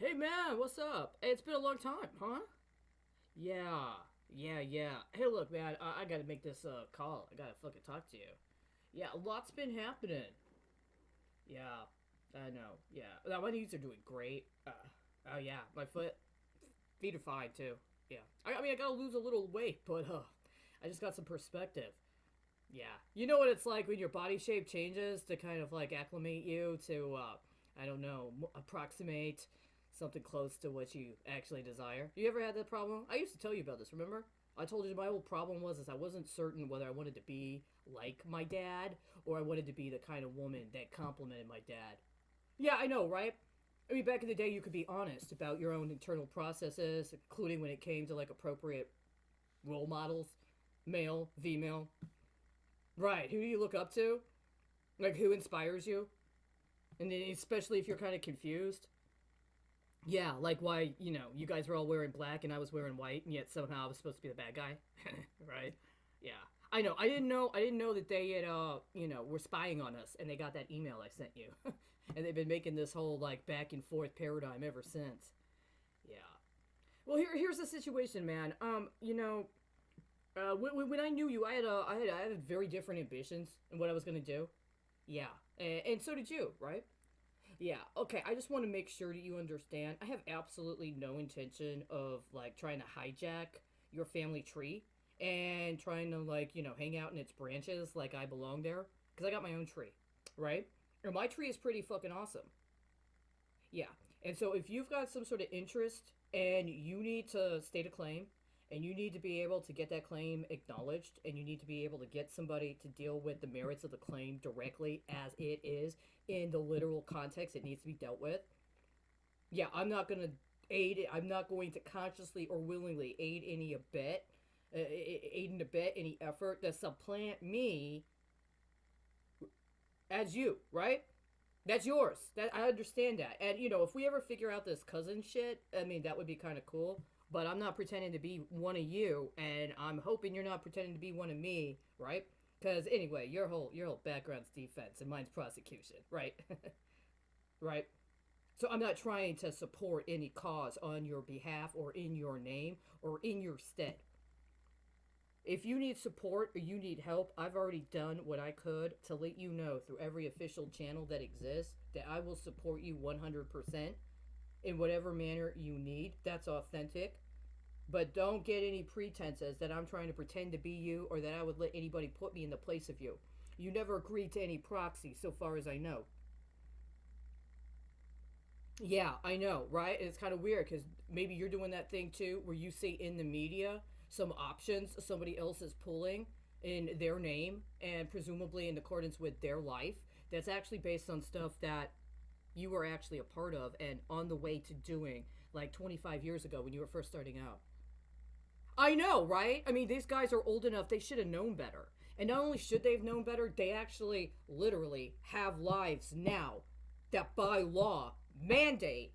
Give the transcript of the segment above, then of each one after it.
Hey man, what's up? Hey, it's been a long time, huh? Yeah. Hey, look, man, I gotta make this call. I gotta fucking talk to you. Yeah, a lot's been happening. Yeah, I know. Yeah, now my knees are doing great. Oh yeah, my feet are fine too. Yeah, I mean, I gotta lose a little weight, but I just got some perspective. Yeah, you know what it's like when your body shape changes to kind of like acclimate you to, I don't know, approximate something close to what you actually desire. You ever had that problem? I used to tell you about this, remember? I told you my whole problem was is I wasn't certain whether I wanted to be like my dad or I wanted to be the kind of woman that complimented my dad. Yeah, I know, right? I mean, back in the day, you could be honest about your own internal processes, including when it came to like appropriate role models, male, female. Right. Who do you look up to? Like, who inspires you? And then, especially if you're kind of confused. Yeah, like why, you guys were all wearing black and I was wearing white, and yet somehow I was supposed to be the bad guy. Right? Yeah. I know. I didn't know that they had, were spying on us and they got that email I sent you. And they've been making this whole, like, back and forth paradigm ever since. Yeah. Well, here's the situation, man. When I knew you, I had very different ambitions in what I was gonna do. Yeah, and so did you, right? Yeah. Okay. I just want to make sure that you understand. I have absolutely no intention of like trying to hijack your family tree and trying to like hang out in its branches like I belong there because I got my own tree, right? And my tree is pretty fucking awesome. Yeah. And so if you've got some sort of interest and you need to state a claim and you need to be able to get that claim acknowledged and you need to be able to get somebody to deal with the merits of the claim directly as it is in the literal context it needs to be dealt with. Yeah, I'm not going to aid it. I'm not going to consciously or willingly aid and abet any effort to supplant me as you, right? That's yours. That I understand that. And if we ever figure out this cousin shit, I mean that would be kind of cool. But I'm not pretending to be one of you, and I'm hoping you're not pretending to be one of me, right? Because anyway, your whole background's defense and mine's prosecution, right? Right. So I'm not trying to support any cause on your behalf or in your name or in your stead. If you need support or you need help, I've already done what I could to let you know through every official channel that exists that I will support you 100% in whatever manner you need. That's authentic. But don't get any pretenses that I'm trying to pretend to be you or that I would let anybody put me in the place of you. You never agreed to any proxy, so far as I know. Yeah, I know, right? And it's kind of weird because maybe you're doing that thing too, where you see in the media some options somebody else is pulling in their name and presumably in accordance with their life. That's actually based on stuff that you were actually a part of and on the way to doing like 25 years ago when you were first starting out. I know, right? I mean, these guys are old enough, they should have known better. And not only should they have known better, they actually literally have lives now that by law mandate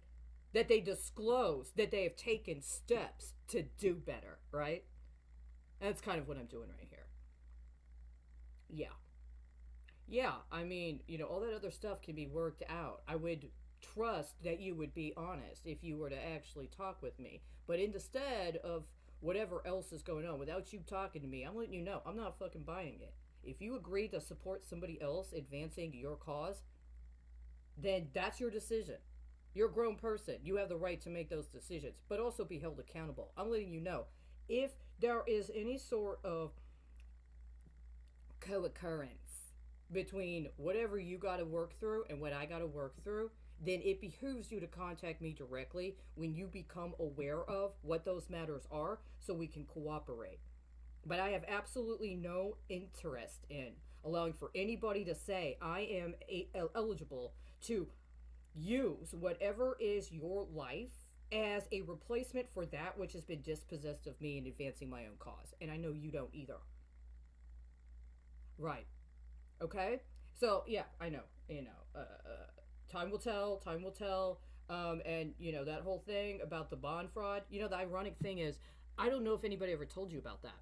that they disclose that they have taken steps to do better, right? That's kind of what I'm doing right here. Yeah. Yeah, I mean, all that other stuff can be worked out. I would trust that you would be honest if you were to actually talk with me. But instead of whatever else is going on, without you talking to me, I'm letting you know I'm not fucking buying it. If you agree to support somebody else advancing your cause, then that's your decision. You're a grown person. You have the right to make those decisions, but also be held accountable. I'm letting you know if there is any sort of co occurrence between whatever you got to work through and what I got to work through, then it behooves you to contact me directly when you become aware of what those matters are so we can cooperate. But I have absolutely no interest in allowing for anybody to say I am eligible to use whatever is your life as a replacement for that which has been dispossessed of me in advancing my own cause. And I know you don't either. Right. Okay? So, yeah, I know. Time will tell. Time will tell. And, that whole thing about the bond fraud, the ironic thing is, I don't know if anybody ever told you about that.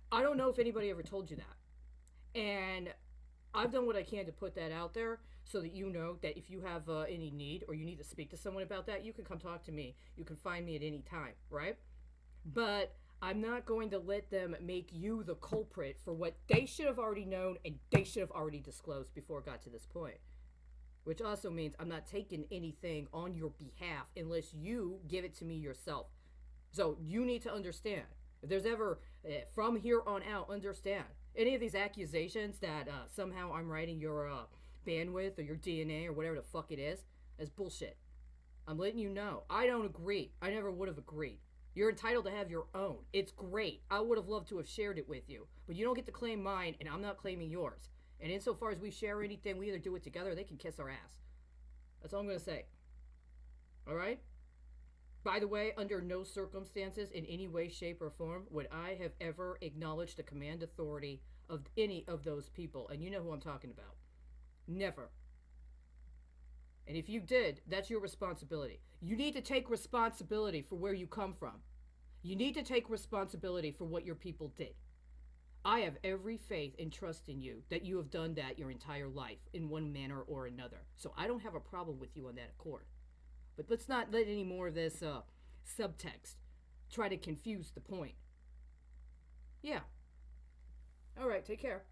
I don't know if anybody ever told you that. And I've done what I can to put that out there so that you know that if you have any need or you need to speak to someone about that, you can come talk to me. You can find me at any time, right? But I'm not going to let them make you the culprit for what they should have already known and they should have already disclosed before it got to this point. Which also means I'm not taking anything on your behalf unless you give it to me yourself. So you need to understand. If there's ever, from here on out, understand. Any of these accusations that somehow I'm writing your bandwidth or your DNA or whatever the fuck it is bullshit. I'm letting you know. I don't agree. I never would have agreed. You're entitled to have your own. It's great. I would have loved to have shared it with you. But you don't get to claim mine, and I'm not claiming yours. And insofar as we share anything, we either do it together or they can kiss our ass. That's all I'm going to say. Alright? By the way, under no circumstances, in any way, shape, or form, would I have ever acknowledged the command authority of any of those people. And you know who I'm talking about. Never. And if you did, that's your responsibility. You need to take responsibility for where you come from. You need to take responsibility for what your people did. I have every faith and trust in you that you have done that your entire life in one manner or another. So I don't have a problem with you on that accord. But let's not let any more of this subtext try to confuse the point. Yeah. All right, take care.